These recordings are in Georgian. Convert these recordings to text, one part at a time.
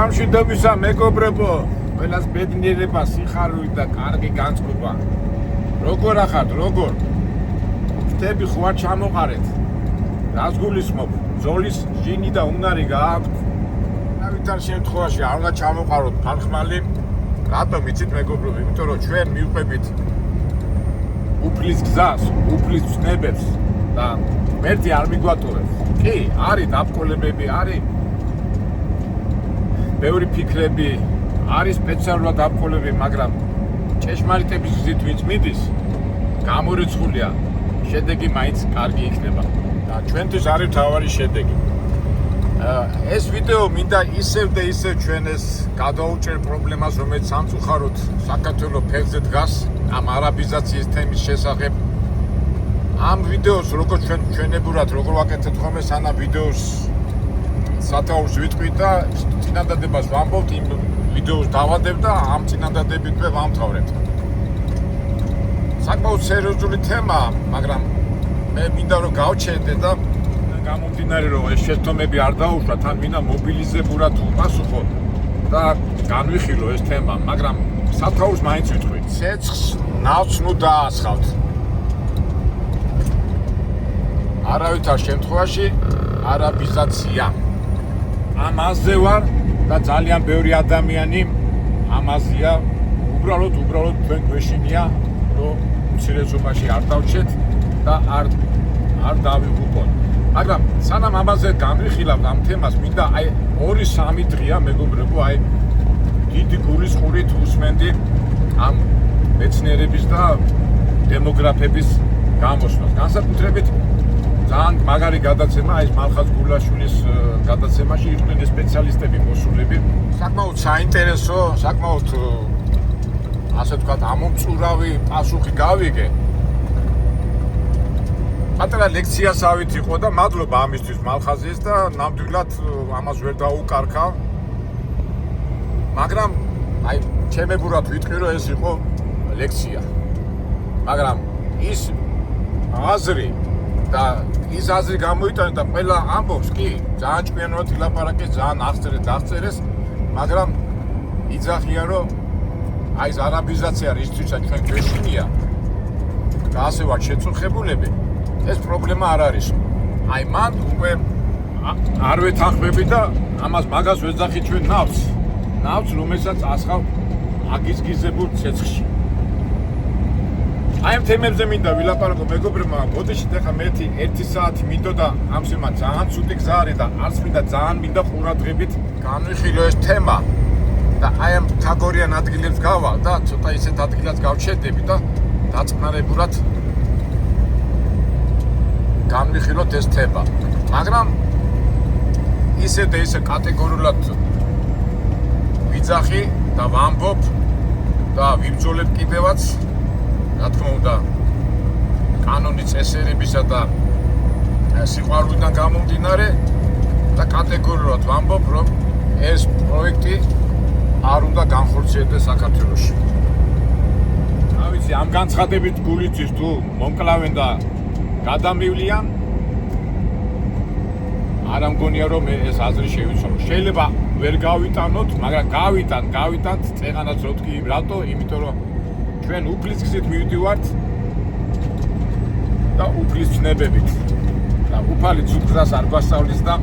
სამშვიდობისა მეგობრებო, ყველას ბედნიერება, სიხარული და კარგი განწყობა. როგორ ახართ, როგორ? ხტები ხო არ ჩამოყარეთ? რას გულისხმობ? ბრძოლის ჟინი და უნარი გააქვთ? ავითარ შემთხვევაში არ უნდა ჩამოყაროთ ფარხმალი. რატომ იცით მეგობრებო? იმიტომ რომ ჩვენ მივყვებით უფლის გზას, უფლის ცნებებს და მერტი არ მიგვატოვებს. კი, არის დაბკოლებები, არის ბევრი ფიქრები, არის სპეციალურად დაბკოლები, მაგრამ ჭეშმარიტების გზით ვინც მიდის, გამორიცხულია, შედეგი მაინც კარგი იქნება. და ჩვენთვის არის მთავარი შედეგი. ეს ვიდეო მინდა ისევ და ისევ ჩვენ ეს გადაუჭერ პრობლემას, რომელიც სამწუხაროდ საქართველოს ფეხზე დგას, ამ არაბიზაციის თემის შესახებ. ამ ვიდეოს როგორც ჩვენებურად როგორ ვაკეთებთ ხოლმე, სანამ ვიდეოს სათაურს ვიტყვით და წინადადებას ვამბობთ, იმ ვიდეოს დავადებ და ამ წინადადებითვე ვამთავრებთ. საკმაოდ სერიოზული თემაა, მაგრამ მე მინდა რომ გავჩენდე და გამომდინარე რომ ეს შეცდომები არ დაუშვა, თან მინდა მობილიზებურად უპასუხო და განვიხილო ეს თემა, მაგრამ სათაურს მაინც ვიტყვით. ცეცხლს ნავთს ნუ დაასხავთ. არავითარ შემთხვევაში არაბიზაცია. ამაზე ვარ და ძალიან ბევრი ადამიანი ამაზეა, უბრალოდ თქვენ გვეშინია რომ უმცირესობაში არ დავჩეთ და არ დავიღუპოთ. მაგრამ სანამ ამაზე განვიხილავთ ამ თემას, მინდა აი 2-3 დღეა მეგობრებო, აი დიდი გულისხმობით უსმენდი ამ მეცნიერების და დემოგრაფების გამოსვლას. განსაკუთრებით ძალიან მაგარი გადაცემა, ეს მალხაზ გულაშვილის გადაცემაში იყვნენ სპეციალისტები მოსულები. საკმაოდ საინტერესო, საკმაოდ ასე ვთქვათ, ამომწურავი პასუხი გავიგე. პატარა ლექციასავით იყო და მადლობა ამისთვის მალხაზის და ნამდვილად ამას ვერ დაუკარქა. მაგრამ აი ჩემებურად ვიტყვი რომ ეს იყო ლექცია. მაგრამ ის აზრი და ის აზრი გამოიტანა და ყველა ამბობს, კი, ძალიან ჭკვიანურად ილაპარაკეს, ძალიან აღწერეთ აღწერეს, მაგრამ იძახიან რომ აი ეს არაბიზაცია რისთვისაც ჩვენ გვეშინია და ასე ვართ შეწუხებულები, ეს პრობლემა არ არის. აი მან უკვე არ ვეთანხმები და მაგას ვეძახით ჩვენ ნავთს, რომელსაც ასხავ აგიზგიზებულ ცეცხლში. აი ამ თემებზე მინდა ვილაპარაკო მეგობრებო, მოდეშით ახლა მე 1 საათი მინდოდა ამ თემას, ძალიან ცუდი გზა არის და არც მინდა ძალიან მინდა ყურადღებით განვიხილო ეს თემა და აი ამ თაგორიან ადგილებს გავალ და ცოტა ისეთ ადგილას გავჩერდები და დაწყნარებურად განვიხილოთ ეს თემა. მაგრამ ისე და ისე კატეგორიულად ვიძახი და ვამბობ და ვიბრძოლებ კიდევაც, რა თქმა უნდა, კანონის წესრიგებისა და სიყვარულიდან გამომდინარე და კატეგორიულად ვამბობ, რომ ეს პროექტი არ უნდა განხორციელდეს საქართველოში. რა ვიცი, ამ განცხადებით გულიცის თუ მომკლავენ და გადამივლიან, არ ამგონია რომ ეს აზრი შევიცვალო. შეიძლება ვერ გავიტანოთ, მაგრამ გავიტანთ წეღანაც როთქი, რატო? იმიტომ რომ ჩვენ უფლის გზით მივდივართ და უფლის ცნებებით და უფალი ცუდ გზას არ გვასწავლის და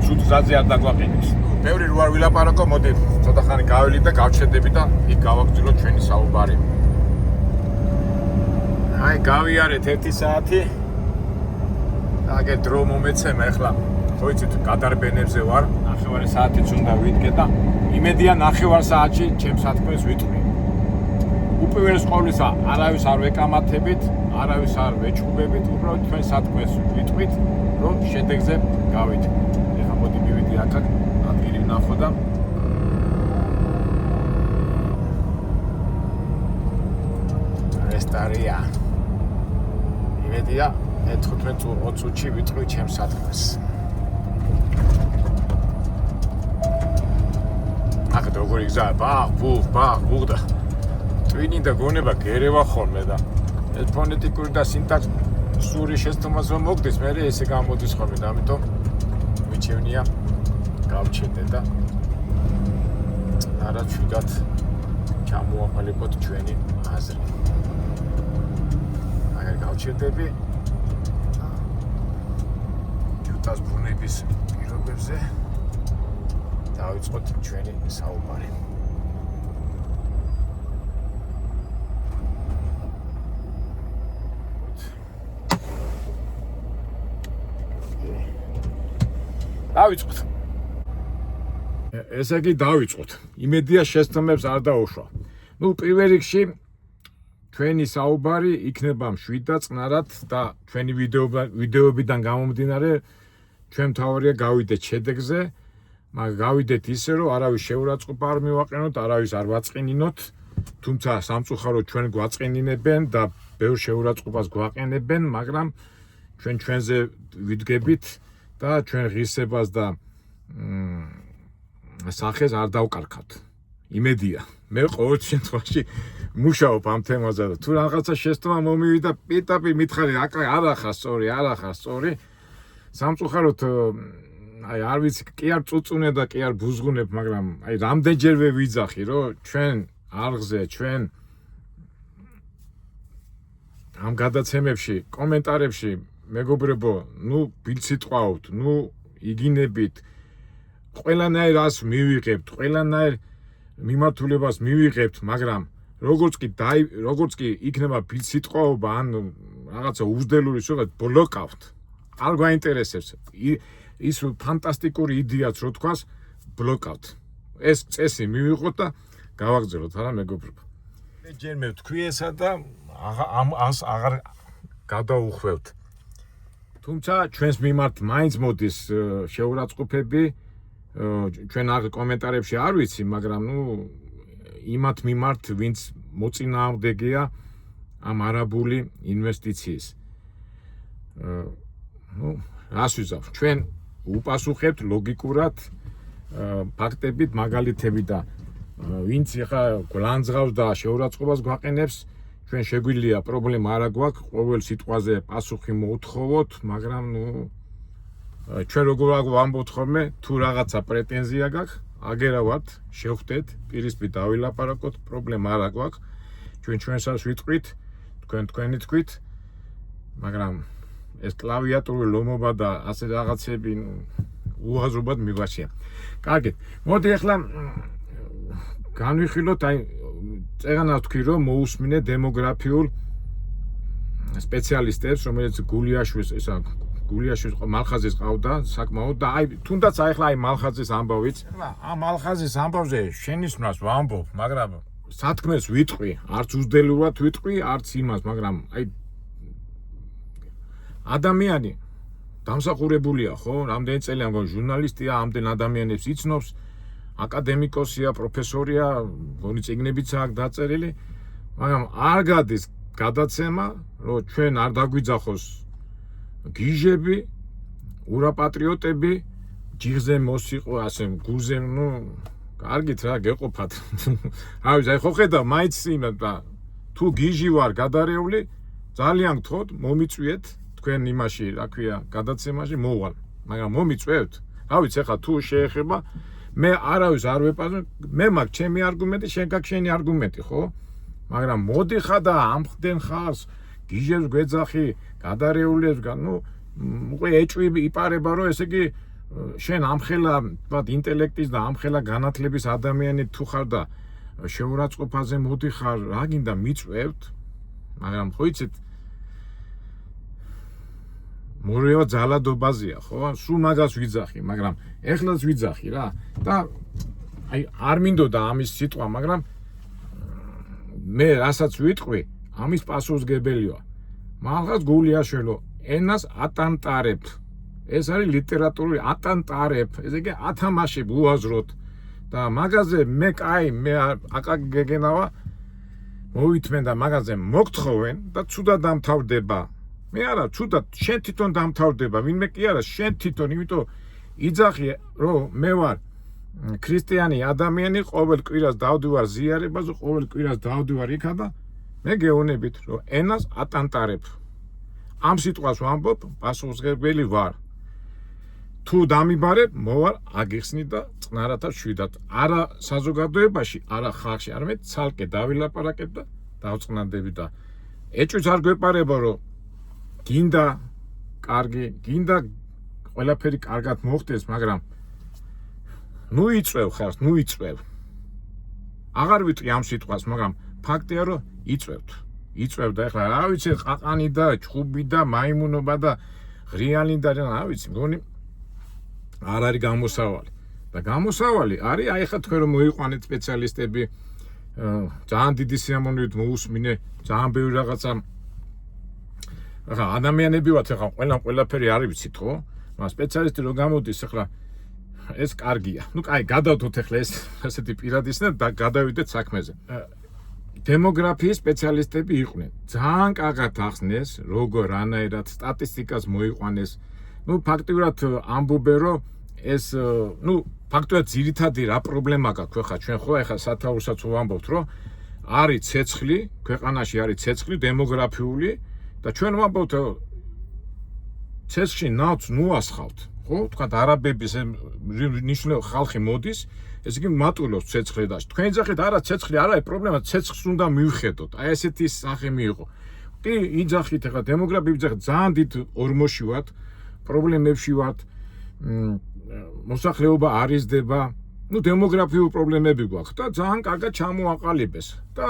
ცუდ გზაზე არ დაგვაყენებს. ბევრი რო არ ვილაპარაკო, მოდი ცოტა ხანი გაველი და გავჩერდები და იქ გავაგრძელოთ ჩვენი საუბარი. აი გავიარეთ 1 საათი და აგერ დრო მომეცემა, ეხლა ხო იცით გადარბენებზე ვარ, 9 საათიც უნდა ვიდგე და იმედია 9 საათში ჩემს სათქმეს ვიტყვი. უპირველეს ყოვლისა არავის არ ვეკამათებით, არავის არ ვეჩხუბებით, უბრალოდ თქვენ სათქმეს ვიტყვით, რომ შედეგზე გავიდეთ. ეხლა მოდი მივიდი აქ ადგილი ვნახო და რესტარია. იმედია 15-20 წუთში ვიტყვი ჩემს სათქმეს. აქ როგორი გზაა, ბაღ და ტვინი და გონება გერევა ხოლმე და ეს ფონეტიკური და სინტაქსური შეცდომას რომ მოგდეს, მე ესე გამოდის ხოლმე და ამიტომ მიჩევნია გავჩერდე და არა ჩვიდათ ჩამოაყალიბოთ ჩვენი აზრი. აგერ გავჩერდები ჯუტას ბუნების პირობებზე დავიწყოთ ჩვენი საუბარი. დავიწყოთ. ესე იგი დავიწყოთ. იმედია შეცდომებს არ დაუშვა. პირველ რიგში ჩვენი საუბარი იქნება მშვიდ და წყნარად და ჩვენი ვიდეოებიდან გამომდინარე ჩვენ მთავარია გავიდეთ შედეგზე, მაგრამ გავიდეთ ისე რომ არავის შეურაცხყოფა არ მივაყენოთ, არავის არ ვაწყინინოთ, თუმცა სამწუხაროდ ჩვენ გვაწყინინებენ და ბევრ შეურაცხყოფას გვაყენებენ, მაგრამ ჩვენ ჩვენზე ვიდგებით და ჩვენ ღირსებას და სახეს არ დავკარგავთ. იმედია. მე ყოველ შემთხვევაში მუშაობ ამ თემაზე და თუ რაღაცა შეცდომა მომივიდა, პიტაპი მითხარი, არა ხარ სწორი. სამწუხაროდ აი არ ვიცი, კი არ წუწუნე და კი არ ბუზღუნებ, მაგრამ აი რამდენჯერვე ვიძახი, რომ ჩვენ არღზე, ჩვენ ამ გადაცემებში, კომენტარებში მეგობრებო, ბილსიტყვაობთ, იგინებით, ყველანაირ ას მივიღებთ, ყველანაირ მიმართულებას მივიღებთ, მაგრამ როგორც კი იქნება ბილსიტყვაობა ან რაღაცა უზდელური სულაც ბლოკავთ. არ გვაინტერესებს. ის ფანტასტიკური იდეაც რო თქვას, ბლოკავთ. ეს წესი მივიღოთ და გავაგზავნოთ, არა მეგობრებო. ჯერ მე ვთქვი ესა და ამას აღარ გადაუხვევთ. თუმცა ჩვენს მიმართ მაინც მოდის შეურაცხყოფები, ჩვენ კომენტარებში არ ვიცი, მაგრამ იმათ მიმართ, ვინც მოწინააღმდეგეა ამ არაბული ინვესტიციის. რას ვიზავ? ჩვენ უპასუხებთ ლოგიკურად ფაქტებით, მაგალითებით და ვინც ახლა გლანძღავს და შეურაცხყოფას გვაყენებს, ჩვენ შეგვიძლია პრობლემა არა გვაქვს, ყოველ სიტყვაზე პასუხი მოუთხოვოთ, მაგრამ ჩვენ როგორ ვამბობთ ხოლმე, თუ რაღაცა პრეტენზია გაქვს, აგერავათ, შევხვდეთ, პირისპირ დავილაპარაკოთ, პრობლემა არა გვაქვს. ჩვენ ჩვენსაც ვიტყვით, თქვენ თქვენი თქვით, მაგრამ ეს კლავიატურული ლომობა და ასე რაღაცები უაზრობად მიგვაჩნია. კარგით, მოდი ახლა განვიხილოთ, აი წეგანას ვთქვი, რომ მოусმინე დემოგრაფიულ სპეციალისტებს, რომელიც გულიაშვილს მალხაზის ყავდა საკმაოდ და აი თუნდაც ახლა აი მალხაზის ამბავიც, ამ მალხაზის ამბავზე შენიშვნას ვამბობ, მაგრამ სათქმეს ვიტყვი, არც უზდელურად ვიტყვი, არც იმას, მაგრამ აი ადამიანი დამსახურებულია, ხო? რამდენი წელი ამგონ ჟურნალისტია, ამდენ ადამიანებს იცნობს, აკადემიკოსია, პროფესორია, გონი წიგნებიც აქვს დაწერილი, მაგრამ არ გადის გადაცემა, რომ ჩვენ არ დაგვიძახოს გიჟები, ურაპატრიოტები, ჯიღზე მოსიყო, ასე გულზე, კარგით რა, გეყოფათ. აი ხო ხედავ, მაინც იმათ და თუ გიჟი ვარ გადარეული, ძალიან გთხოვთ, მომიწვიეთ თქვენ იმაში, რა ქვია, გადაცემაში მოვალ, მაგრამ მომიწვევთ. რა ვიცი, ახლა თუ შეეხება, მე არავის არ ვეპარებ, მე მაქვს ჩემი არგუმენტი, შენ გაქვს შენი არგუმენტი, ხო? მაგრამ მოდიხარ და ამხდენ ხარს, გიჟებს გვეძახი, გადარეულებს, უკვე ეჭვი იპარება, რომ ესე იგი შენ ამხელა, თქვათ, ინტელექტის და ამხელა განათლების ადამიანი თუ ხარ და შეურაცხყოფაზე მოდიხარ, რა გინდა მიწვევთ, მაგრამ ხო იცით, მორევა ძალადობაზეა, ხო? სულ მაგას ვიძახი, მაგრამ ეხლაც ვიძახი რა. და აი არ მინდოდა ამის სიტყვა, მაგრამ მე რასაც ვიტყვი, ამის პასუხისგებელია. მალხაზ გულიაშვილო, ენას ატანტარებ. ეს არის ლიტერატურული ატანტარებ. ესე იგი ათამაშებ უაზროდ. და მაგაზე მე აკაკი გეგენავა მოვითმენ და მაგაზე მოგთხოვენ და ცუდად დამთავრდება. მე არა, ცუდად, შენ თვითონ დამთავრდება, ვინმე კი არა, შენ თვითონ, იმიტომ იძახი, რომ მე ვარ ქრისტიანი ადამიანი, ყოველ კვირას დავდივარ ზიარებაზე, ყოველ კვირას დავდივარ იქა და მე გეუბნებით, რომ ენას ატანტარებ. ამ სიტყვას ვამბობ, პასუხისმგებელი ვარ. თუ დამიბარებ, მოვალ აგიხსნი და წყნარათა შვიდად. არა საზოგადოებაში, არა ხალხში, არამედ ცალკე დავილაპარაკებ და დავწყნადები და ეჭვიც არ გვეპარება, რომ გინდა კარგი, გინდა ყველაფერი კარგად მოხდეს, მაგრამ ნუ იწვევ ხარ, ნუ იწვევ. აღარ ვიტყვი ამ სიტყვას, მაგრამ ფაქტია, რომ იწვევთ. იწვევ და ეხლა რა ვიცი, ყაყანი და ჩხუბი და მაიმუნობა და ღრიანი და რა ვიცი, მგონი არ არის გამოსავალი. და გამოსავალი არის, აი ხა თქვენ რომ მოიყვანეთ სპეციალისტები, ძალიან დიდი სიამოვნებით მოусმინე, ძალიან ბევრი რაღაცა. ახლა ადამიანები ვართ, ახლა ყველაფერი არ ვიცით, ხო? მაგრამ სპეციალისტი რო გამოდის, ახლა ეს კარგია. ნუ კაი, გადავდოთ ახლა ეს ასეთი პირადისნა და გადავიდეთ საქმეზე. დემოგრაფიის სპეციალისტები იყვნენ. ძალიან კარგად ახსნეს, როგორ რანაირად სტატისტიკას მოიყვანეს. ნუ ფაქტიურად ამბობენ, რომ ეს ფაქტობრივად ძირითადი რა პრობლემა გაქვს ხა ჩვენ ხო ახლა სათაურსაც ვამბობთ, რომ არის ცეცხლი, ქვეყანაში არის ცეცხლი დემოგრაფიული და ჩვენ ვამბობთ ცეცხლში ნავთს ნუასხავთ, ხო? თქვათ არაბების ნიშნულ ხალხი მოდის, ეს იგი მატულობს ცეცხლედაში. თქვენ იძახით არა ცეცხლი არაა პრობლემა, ცეცხლს უნდა მივხედოთ. აი ესეთი სახე მიიღო. კი, იძახით ახლა დემოგრაფიები იძახით ძალიან დიდ ორმოში ვართ, პრობლემებში ვართ. მოსახლეობა არ იზრდება, დემოგრაფიულ პრობლემები გვაქვს და ძალიან კარგად ჩამოაყალიბეს. და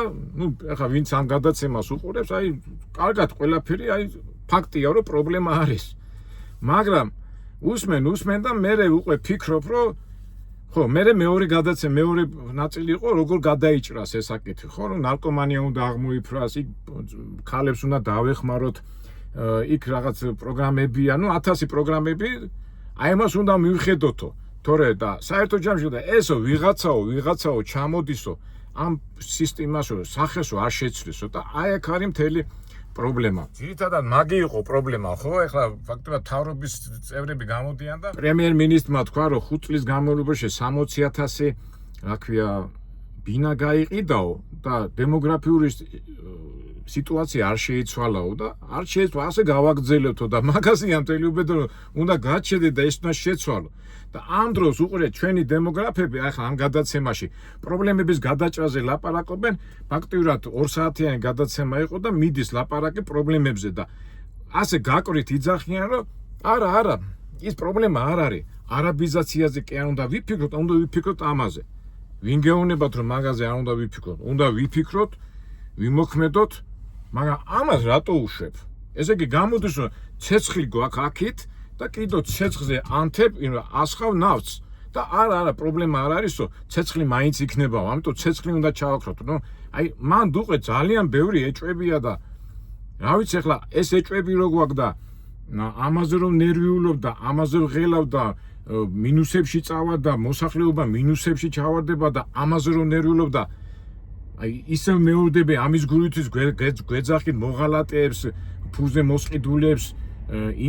ახლა ვინც ამ გადაცემას უყურებს, აი კარგად ყველაფერი, აი ფაქტია, რომ პრობლემა არის. მაგრამ უსმენ და მე უკვე ფიქრობ, რომ ხო, მე მეორე გადაცემა, მეორე ნაწილი იყო, როგორ გადაიჭრას ეს საკითხი, ხო, რომ ნარკომანია უნდა აღმოიფრას, იქ ქალებს უნდა დავეხმაროთ, იქ რაღაც პროგრამებია, 1000 პროგრამები, აი მას უნდა მივხედოთო. თორე და საერთო ჯამში და ესო ვიღაცაო ჩამოდისო ამ სისტემასო სახესო არ შეცვლისო და აი აქ არის მთელი პრობლემა. ძირითადად მაგი იყო პრობლემა, ხო? ეხლა ფაქტობრივად მთავრობის წევრები გამოდიან და პრემიერ-მინისტრმა თქვა, რომ 5 წლის განმავლობაში 60,000 რა ქვია ბინა გაიყიდაო და დემოგრაფიული სიტუაცია არ შეიცვალაო და არ შეიცვალა, ასე გავაგრძელებთო და მაგაზია მთელი უბედო უნდა გაჩერდე და ეს უნდა შეცვალო. და ამ დროს უყურეთ ჩვენი დემოგრაფები ახლა ამ გადაცემაში პრობლემების გადაჭრაზე ლაპარაკობენ, ფაქტიურად 2 საათიანი გადაცემა იყო და მიდის ლაპარაკი პრობლემებზე და ასე გაკვირით იძახიან, რომ არა, ის პრობლემა არ არის. არაბიზაციაზე კი არ უნდა ვიფიქროთ, უნდა ვიფიქროთ ამაზე. ვინ გეუბნებათ, რომ მაგაზე არ უნდა ვიფიქროთ? უნდა ვიფიქროთ, ვიმოქმედოთ, მაგრამ ამას რატო უშვებ? ესე იგი გამოდის, რომ ცეცხლი გვაქვს აქეთ და კიდო ცეცხლზე ანთებ, ასხავ ნავთს და არა, პრობლემა არ არისო, ცეცხლი მაინც იქნებაო, ამიტომ ცეცხლი უნდა ჩავაქროთ. აი, მან უკვე ძალიან ბევრი ეჭვებია და რა ვიცი ახლა ეს ეჭვები რო გვაქვს და ამაზე რომ ნერვიულობ და ამაზე ვღელავ და მინუსებში წავა და მოსახლეობა მინუსებში ჩავარდება და ამაზე რომ ნერვიულობ და აი ისევ მეორდები ამის გულისთვის გვეძახით მოღალატეებს, ფუზე მოსყიდულებს,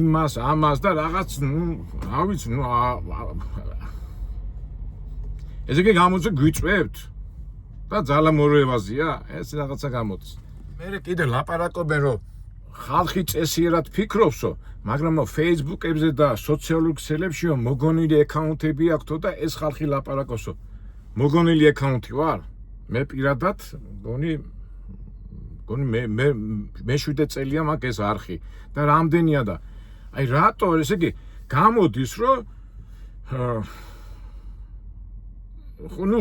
იმას, ამას და რაღაც, რა ვიცი, ესე იგი გამოძე გვიწვევთ და ძალამორევაზია, ეს რაღაცა გამოდის. მე კიდე ლაპარაკობენ, რომ ხალხი წესიერად ფიქრობსო, მაგრამ Facebook-ებზე და სოციალურ ქსელებშიო მოგონილი აკაუნტები აქვთო და ეს ხალხი ლაპარაკოსო. მოგონილი აკაუნტი ვარ? მე პირადად მე 7 წელია მაქვს ეს არხი და რამდენია და აი რატო ესე იგი გამოდის რომ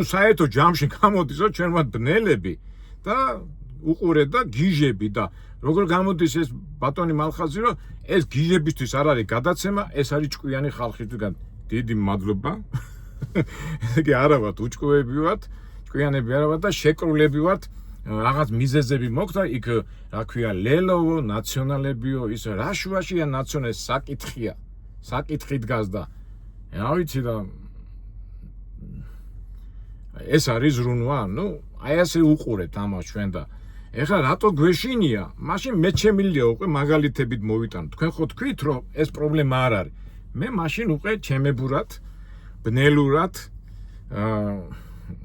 საერთო ჯამში გამოდის რომ ჩვენ ვართ ბნელები და უყურეთ და გიჟები და როგორ გამოდის ეს ბატონი მალხაზი რომ ეს გიჟებისთვის არ არის გადაცემა, ეს არის ჭკვიანი ხალხისგან. დიდი მადლობა. ესე იგი არა ვართ უჭკვეები ვართ, ჭკვიანები არა ვართ და შეკრულები ვართ. რაღაც მიზეზები მოხდა და იქ რა ქვია ლელოვო, ნაციონალებიო, ის რა შუაშია ნაციონალ საკითხია. საკითხი დგას და რა ვიცი და ეს არის ზრუნვა, აი ასე უყურეთ ამას ჩვენ და ეხლა რატო გვეშინია? მაშინ მე ჩემილია უკვე მაგალითებით მოვიტანო. თქვენ ხო თქვით, რომ ეს პრობლემა არ არის. მე მაშინ უკვე ჩემებურად, ბნელურად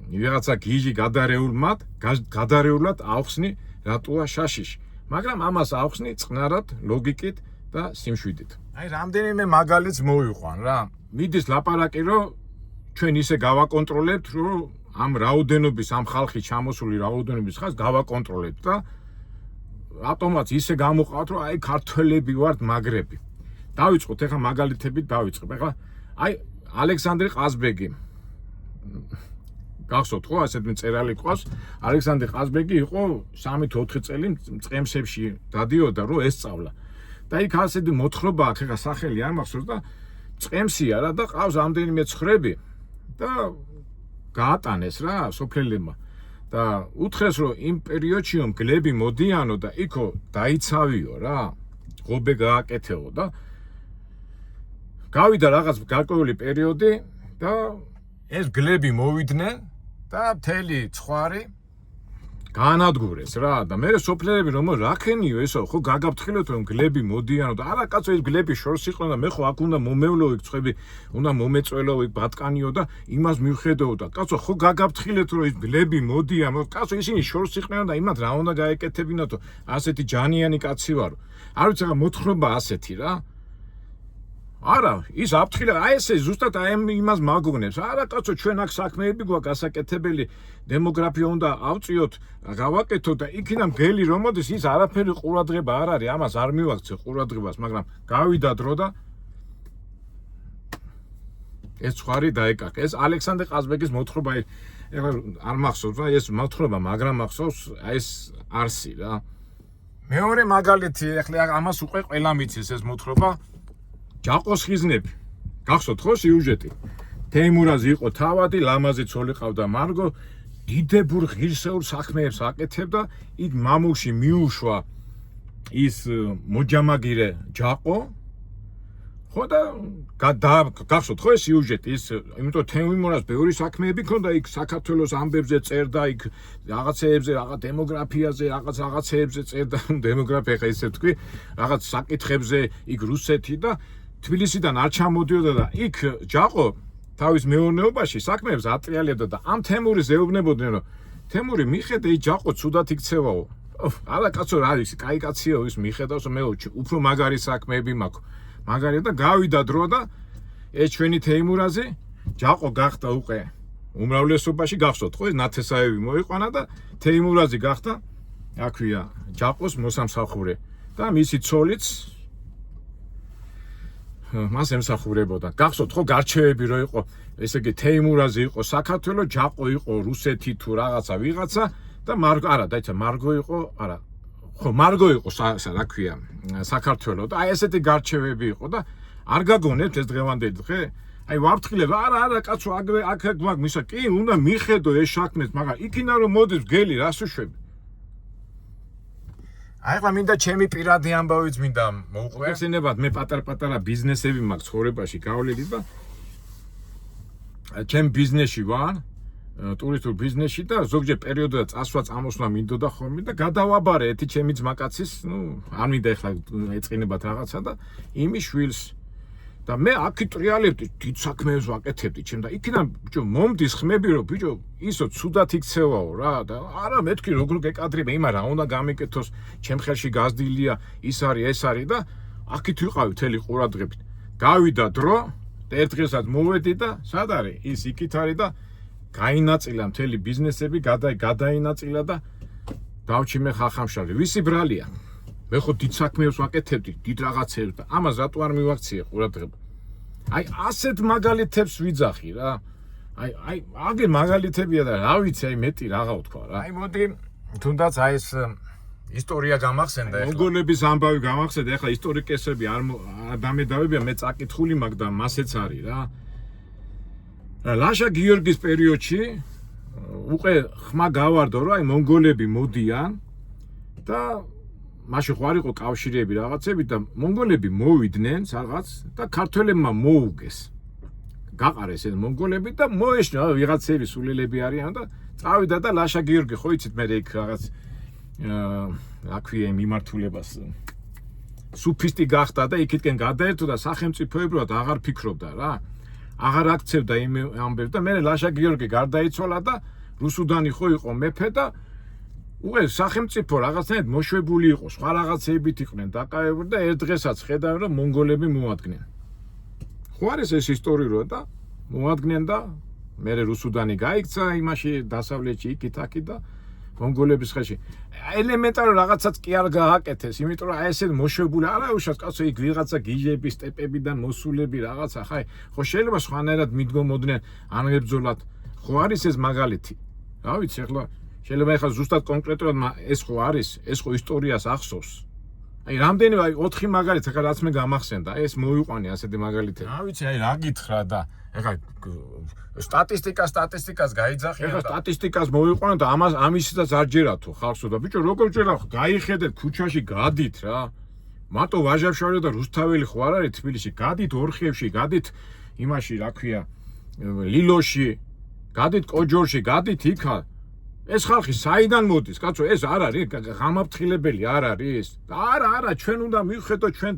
ვიღაცა გიჟი გადარეულად ავხსნი რატოა შაშიში. მაგრამ ამას ავხსნი წყნარად, ლოგიკით და სიმშვიდით. აი რამდენიმე მაგალითს მოვიყვან რა. მიდის ლაპარაკი რომ ჩვენ ისე გავაკონტროლებთ რომ ამ რაოდენობის ამ ხალხი ჩამოსული რაოდენობის ხას გავაკონტროლებთ და რატომაც ისე გამოყავთ რომ აი ქართველები ვართ მაგრები. დავიწყოთ ეხლა მაგალითებით დავიწყებ. ეხლა აი ალექსანდრე ყაზბეგი გახსოვთ ხო ასეთ წერალი ყავს ალექსანდრე ყაზბეგი იყო 3-4 წელი წემსებში დადიოდა რომ ესწავლა და იქ ასეთი მოთხრობა აქვს ეხლა სახელი არ მახსოვს და წემსია რა და ყავს ამდენიმე ცხრები და გაატანეს რა სოფლელებმა და უთხრეს რომ იმ პერიოდში მგლები მოდიანო და იქო დაიცავიო რა ღობე გააკეთეო და გავიდა რაღაც გარკვეული პერიოდი და ეს გლები მოვიდნენ და მთელი ცხვარი განადგურეს რა და მე სოფლერები რომ რაკენიო ესო ხო გაგაფრთხილოთ რომ გლები მოდიანო და არა კაცო ეს გლები შორს იყვნენ და მე ხო აქ უნდა მომევლო იქ წვები უნდა მომეწველო იქ ბატკანიო და იმას მივხედო და კაცო ხო გაგაფრთხილეთ რომ ეს გლები მოდიან კაცო ისინი შორს იყვნენ და იმათ რა უნდა გაეკეთებინათო ასეთი ჯანიანი კაცი ვარო არ ვიცი რა მოთხრობა ასეთი რა არა ის აფრთხილა აი ესე ზუსტად აი იმას მაგონებს არა კაცო ჩვენ აქ საქმეები გვაქვს გასაკეთებელი დემოგრაფია უნდა ავწიოთ გავაკეთოთ და იქიდან გელი რომ მოდის ის არაფერი ყურადღება არ არის ამას არ მივაქცე ყურადღებას მაგრამ გავიდა დრო და ეს ცხვარი დაეკარგა ეს ალექსანდრე ყაზბეგის მოთხრობა ეხლა არ მახსოვს რა ეს მოთხრობა მაგრამ მახსოვს აი ეს არსი რა მეორე მაგალითი ეხლა ამას უკვე ყველა მიცის ეს მოთხრობა ჯაყოს ხიზნები გახსოვთ ხო სიუჟეტი თეიმურაზი იყო თავადი ლამაზი ცოლი ყავდა მარგო დიდებურ ღირსეულ საქმეებს აკეთებდა იქ მამულში მიუშვა ის მოჯამაგირე ჯაყო ხო და გახსოვთ ხო ეს სიუჟეტი ის იმიტომ თეიმურაზ ბევრი საქმეები ქონდა იქ საქართველოს ამბებზე წერდა იქ რაღაცეებზე რაღაც დემოგრაფიაზე რაღაცეებზე წერდა დემოგრაფია ხა ისე თქვი რაღაც საკითხებზე იქ რუსეთი და თბილისიდან არ ჩამოდიოდა და იქ ჯაყო თავის მეურნეობაში საქმეებს ატრიალებდა და ამ თემურის ეუბნებოდნენ რომ თემური მიხედე ის ჯაყო ცუდად იქცევაო არა კაცო რა არის კაი კაციო ის მიხედავს მე უფრო მაგარი საქმეები მაქვს მაგარია და გავიდა დრო და ეს ჩვენი თეიმურაზი ჯაყო გახდა უკვე უმრავლესობაში გახსოვთ ხო ეს ნათესაევი მოიყვანა და თეიმურაზი გახდა აქვია ჯაყოს მოსამსახურე და მისი ცოლიც მას ემსახურებოდა. გახსოვთ ხო გარჩევები რო იყო, ესე იგი თეიმურაზი იყო საქართველოს, ჯაყო იყო რუსეთი თუ რაღაცა ვიღაცა და მარგო არა, დაიცა მარგო იყო, არა. ხო, მარგო იყო რა ქვია, საქართველოს და აი ესეთი გარჩევები იყო და არ გაგონებთ ეს დღევანდელი დღე? აი ვაფრთხილებ, არა, კაცო, აქ მაგ მისა, კი, უნდა მიხედო ეს საქმეს, მაგრამ იქიდან რომ მოდის გელი, რას უშვები? აი ხა მინდა ჩემი პირადი ამბავიც მინდა მოუყვე. ხსენებათ მე პატარ-პატარა ბიზნესები მაქვს ცხოვრებაში გავლილი და ჩემ ბიზნესში ვარ, ტურისტულ ბიზნესში და ზოგჯერ პერიოდულად წასვლა-წამოსვლა მინდოდა ხოლმე და გადავაბარე ერთი ჩემი ძმაკაცის, არ მინდა ეხლა ეწყინებათ რაღაცა და იმის შვილს და მე აქ ტრიალებდი დიდ საქმეებს ვაკეთებდი ჩემ და იქიდან ბიჭო მომდის ხმები რომ ბიჭო ისო ცუდად იქცევაო რა და არა მეთქი როგორ გეკადრება იმა რა უნდა გამეკეთოს ჩემ ხელში გაზრდილია ის არის ეს არის და აქით ვიყავი მთელი ყურადღებით გავიდა დრო და ერთ დღესაც მოვედი და სად არის ის იქით არის და გაინაწილა მთელი ბიზნესები გადაინაწილა და დავჩი მე ხახამშალი ვისი ბრალია მე ხო დიდ საქმეებს ვაკეთებდი, დიდ რაღაცებს და ამას რატო არ მივაქციე ყურადღება. აი ასეთ მაგალითებს ვიძახი რა. აი აგერ მაგალითებია და რა ვიცი, აი მეტი რაღა ვთქვა რა. აი მოდი თუნდაც აი ეს ისტორია გამახსენდა ეხლა. მონგოლების ამბავი გამახსენდა, ეხლა ისტორიკოსები არ დამედავებია, მე წაკითხული მაქვს და მასეც არის რა. ლაშა გიორგის პერიოდში უკვე ხმა გავარდო რომ აი მონგოლები მოდიან და მაშინ ხო არ იყო კავშირები რაღაცები და მონგოლები მოვიდნენ რაღაც და ქართველებმა მოუგეს. გაყარეს ეს მონგოლები და მოეშნა ვიღაცები სულელები არიან და წავიდა და ლაშა გიორგი ხო იცით მე იქ რაღაც რა ქვია მიმართულებას სუფისტი გახდა და იქითკენ გადაერთო და სახელმწიფოებრივად აღარ ფიქრობდა რა. აღარ აქცევდა იმ ამბებს და მე ლაშა გიორგი გარდაიცვალა და რუსუდანი ხო იყო მეფე და უე სახელმწიფო რაღაცნაირად მოშვებული იყო, სხვა რაღაცეებით იყვნენ დაკავებული და ერთ დღესაც ხედავენ რომ მონგოლები მოადგნენ. ხო არის ეს ისტორიურია და მოადგნენ და მე რუსუდანი გაიქცა იმაში დასავლეთში იქით-აქით და მონგოლების ხელში. ელემენტარულ რაღაცაც კი არ გააკეთეს, იმიტომ რომ აი ესე მოშვებული არა უშავს კაცო იქ ვიღაცა გიჟები, სტეპებიდან მოსულები რაღაცა, ხაი, ხო შეიძლება სხვანაირად მიდგომოდნენ ანებრძოლად. ხო არის ეს მაგალითი. რა ვიცი, ახლა შეიძლება ეხლა ზუსტად კონკრეტულად ეს ხო არის, ეს ხო ისტორიას ახსოვს. აი რამდენი 4 მაგალითი ახლა რაც მე გამახსენდა, ეს მოვიყვანე ასეთი მაგალითები. რა ვიცი, აი რა გითხრა და ეხლა სტატისტიკას გაიძახიან და სტატისტიკას მოვიყვანე და ამისიც არ ჯერათო ხალხსო და ბიჭო როგორ ჯერა გაიხედეთ ქუჩაში გადით რა. მარტო ვაჟავშავი და რუსთაველი ხო არ არის თბილისში, გადით ორხევში, გადით იმაში რა ქვია ლილოში, გადით კოჯორში, გადით იქა. ეს ხალხი საიდან მოდის? კაცო, ეს არ არის გამაფრთხილებელი არ არის? არა, ჩვენ უნდა მივხედოთ ჩვენ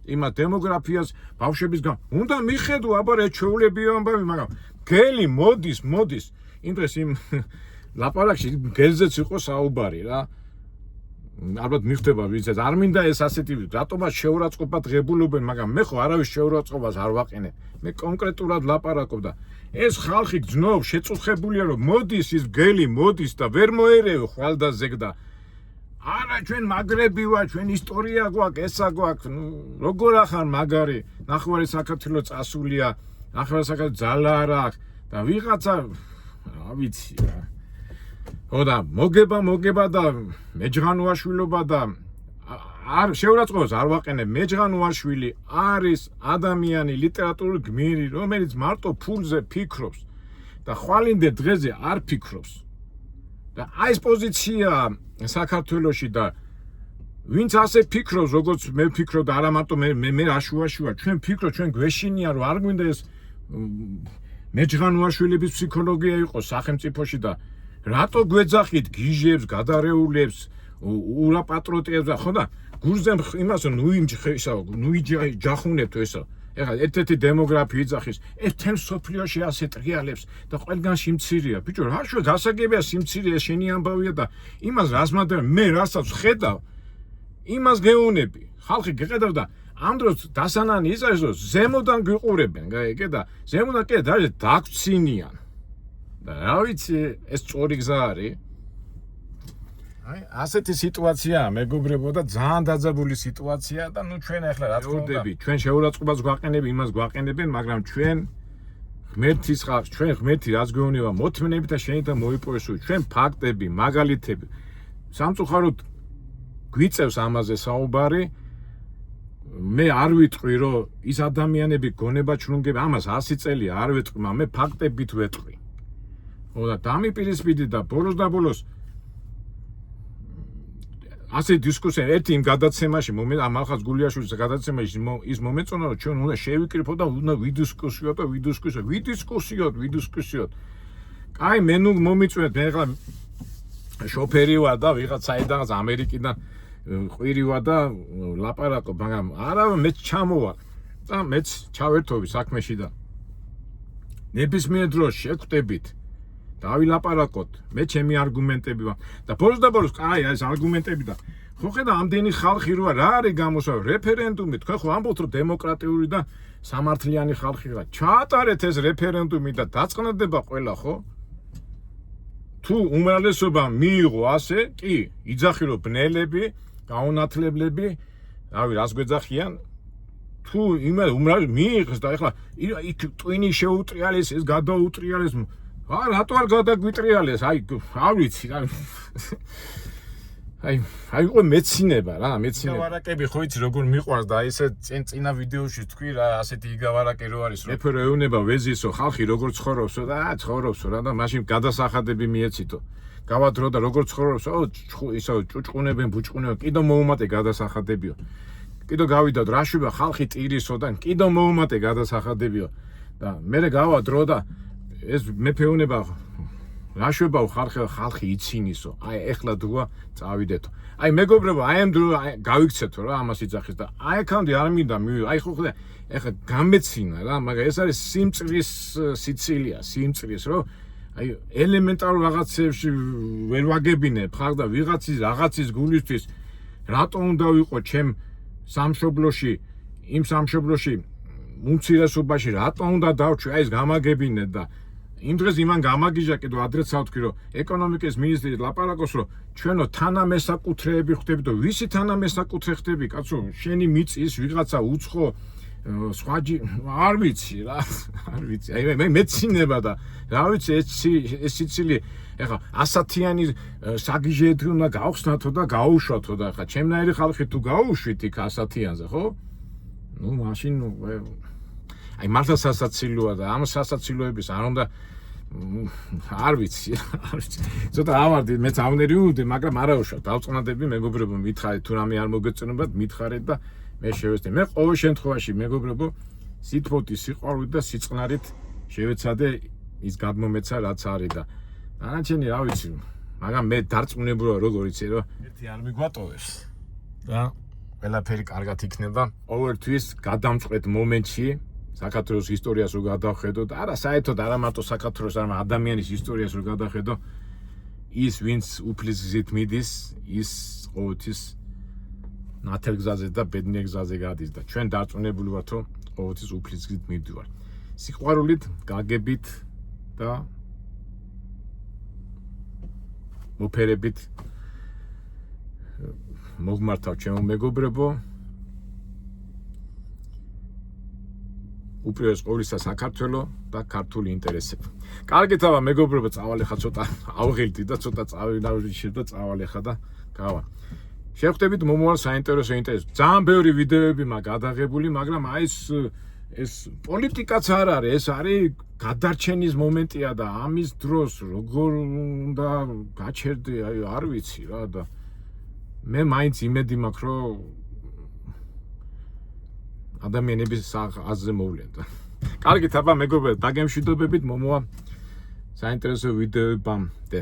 იმა დემოგრაფიას, ბავშვების უნდა მიხედო, აბა რეჩეულებია ამბავი, მაგრამ გელი მოდის. იმ დღეს იმ ლაპარაკში გელზეც იყო საუბარი რა. ალბათ მიხდება ვიცით, არ მინდა ეს ასეთი რატომაც შეურაცხყოფა ღებულობენ, მაგრამ მე ხო არავის შეურაცხყოფას არ ვაყენებ. მე კონკრეტულად ლაპარაკობ და ეს ხალხი გძნობს, შეწუხებულია რომ მოდის ის გელი მოდის და ვერ მოერევ ხვალდაზეგ და არა ჩვენ მაგრები ვარ, ჩვენ ისტორია გვაქვს, ესა გვაქვს, როგორ ახარ მაგარი, ნახევარი საქართველოს წასულია, ნახევარი საქართველოს ძალა არ აქვს და ვიღაცა რა ვიცი რა. ხოდა მოგება და მეჯღანუაშვილობა და არ შეურაცხყოფას არ ვაყენებ. მეჯღანუაშვილი არის ადამიანი ლიტერატურული გმირი, რომელიც მარტო ფულზე ფიქრობს და ხვალინდე დღეზე არ ფიქრობს. და აი ეს პოზიცია საქართველოში და ვინც ასე ფიქრობს, როგორც მე ვფიქრობ და არა მარტო მე აშუაში ვარ, ჩვენ ფიქრობ, ჩვენ გვეშინია რომ არ გვინდა ეს მეჯღანუაშვილების ფსიქოლოგია იყოს სახელმწიფოში და რატო გვეძახით გიჟებს, გადარეულებს, ურაპატრიოტებს და ხო და გურზე იმას ნუ იჯახუნებთ ესა. ეხლა ერთ-ერთი დემოგრაფი იძახის, ერთ-ერთ სოფლიოში ასე ტრიალებს და ყველგან სიმცირეა. ბიჭო, რა შუა გასაგებია სიმცირეა, შენი ამბავია და იმას რას მანდ მე რასაც ხედავ, იმას გეუნები. ხალხი გეყედავ და ამ დროს დასანანი ის არის, რომ ზემოდან გვიყურებენ, გაიგე და ზემოდან კი დაგვცინიან. და რა ვიცი, ეს სწორი გზა არის. აი, ასეთი სიტუაციაა, მეგობრებო და ძალიან დაძაბული სიტუაცია და ნუ ჩვენ ახლა რა თქმა უნდა, ჩვენ შეურაცხყოფას გვაყენებ, იმას გვაყენებენ, მაგრამ ჩვენ ღმერთის ხალხს, ჩვენ ღმერთი რაც გვეუბნება, მოთმენები და შენი და მოიპოვესო, ჩვენ ფაქტები, მაგალითები. სამწუხაროდ გვიწევს ამაზე საუბარი. მე არ ვიტყვი, რომ ის ადამიანები გონება ჩრუნგები, ამას 100 წელია არ ვეტყვი, მაგრამ მე ფაქტებით ვეტყვი. ხოდა დამიპირისპირდი და ბოლოს და ბოლოს ასე დისკუსია ერთი იმ გადაცემაში ამ ახალ გულიაშვილის გადაცემაში ის მომეწონა რომ ჩვენ უნდა შევიკრიფოთ და უნდა ვიდისკუსიოთ. კაი მე ნუ მომიწვევთ მე ახლა შოფერი ვარ და ვიღაც საიდანაც ამერიკიდან ყვირი ვარ და ლაპარაკობ, მაგრამ არა მეც ჩამოვალ და მეც ჩავერთობი საქმეში და ნებისმიერ დროს შევხვდებით. დავილაპარაკოთ, მე ჩემი არგუმენტები ვარ და ბოლოს და ბოლოს აი ეს არგუმენტები და ხო ხედა ამდენი ხალხი როა რა არის გამოსავალი რეფერენდუმი, თქვენ ხო ამბობთ რომ დემოკრატიული და სამართლიანი ხალხი რა ჩაატარეთ ეს რეფერენდუმი და დაწყნდება ყველა ხო? თუ უმრავლესობა მიიღო ასე, კი, იძახი რომ ბნელები, გაუნათლებლები, რავი, რას გვეძახიან? თუ უმრავლესობა მიიღეს და ეხლა იქ ტვინი შეუტრიალეს, ეს გადაუტრიალეს რატო არ გადაგვიტრიალეს? აი, არ ვიცი, აი ყო მეცინება რა, მეცინება. ვარაკები ხო იცი როგორ მიყვარს და ესე წინა ვიდეოში თქვი რა, ასეთი იგავარაკი რო არის, რომ რეფერენდუმება ვეზისო, ხალხი როგორ ცხოვრობსო და ცხოვრობსო რა და მაშინ გადასახადები მიეცითო. გავადრო და როგორ ცხოვრობს, ისო ჭუჭყუნებენ, ბუჭყუნებენ, კიდო მოუმატე გადასახადებიო. კიდო გავიდოდ რაშვება ხალხი ტირისო და კიდო მოუმატე გადასახადებიო. და მე გავადრო და ეს მეფეუნება რაშვებაო ხალხი იცინისო. აი ეხლა დროა წავიდეთო. აი მეგობრებო, აი ამ დრო გავიქცეთო რა ამას იძახის და აი აქამდე არ მინდა მივიდო. აი ხო ხდა ეხლა გამეცინა რა, მაგრამ ეს არის სიმწრის სიცილია, სიმწრის რომ აი ელემენტარულ რაღაცებში ვერ ვაგებინებ ხარ და ვიღაცის რაღაცის გულისთვის რატო უნდა ვიყო ჩემ სამშობლოში იმ სამშობლოში უმცირესობაში რატომ უნდა დავჭვი აი ეს გამაგებინეთ და იმ დღეს იმან გამაგიჟაკე და ადრეც ავთქვი რომ ეკონომიკის მინისტრი ლაპარაკობს რომ ჩვენო თანამესაკუთრეები ხდები და ვისი თანამესაკუთრე ხდები კაცო შენი მიწის ვიღაცა უცხო სხვაჯი არ ვიცი რა არ ვიცი აი მე მეცინება და რა ვიცი ეს სიცილი ეხა 100-იანი საგიჟეთი უნდა გავხსნათო და გაუშვათო და ეხა ჩემნაირი ხალხი თუ გაუშვით იქ 100-იანზე ხო ნუ მაშინ აი მართლა სასაცილოა და ამ სასაცილოების არ უნდა არ ვიცი ცოტა ავარდი მეც ავნერიუდი მაგრამ არა უშავ დავწყნადები მეგობრებო მითხარით თუ რამე არ მოგეწონებათ მითხარით და მე შევეცდე მე ყოველ შემთხვევაში მეგობრებო სიტყვოთი სიყვარულით და სიწყნარით შევეცადე ის გადმომეცა რაც არის და დანარჩენი რა ვიცი მაგრამ მე დარწმუნებულა როგორ იცი რომ ერთი არ მიგვატოვებს და ყველაფერი კარგად იქნება ყოველთვის გადამწყვეტ მომენტში საქართველოს ისტორიას რო გადავხედო და არა საერთოდ არა მარტო საქართველოს არამედ ადამიანის ისტორიას რო გადავხედო ის ვინც უფლის გზით მიდის ის ყოველთვის ნათელგზაზე და ბედნიერგზაზე გადის და ჩვენ დარწმუნებული ვართ რომ ყოველთვის უფლის გზით მივდივართ სიყვარულით გაგებით და მოფერებით მოგმართავ ჩემო მეგობრებო უპირველეს ყოვლისა საქართველო და ქართული ინტერესები. კარგით აბა მეგობრებო წავალ ხა ცოტა ავღილდი და ცოტა წავინავში და წავალ ხა და გავა. შევხვდებით მომავალ საინტერესო ინტერესს. ძალიან ბევრი ვიდეოები მაქვს გადაღებული, მაგრამ აი ეს პოლიტიკაც არ არის, ეს არის გადარჩენის მომენტია და ამის დროს როგორ უნდა გაჩერდე, აი არ ვიცი რა და მე მაინც იმედი მაქვს რომ ადამიანების აზრზე მოვლენდა. კარგით აბა მეგობრებო, დაგემშვიდობებით მომავალ საინტერესო ვიდეოებამდე.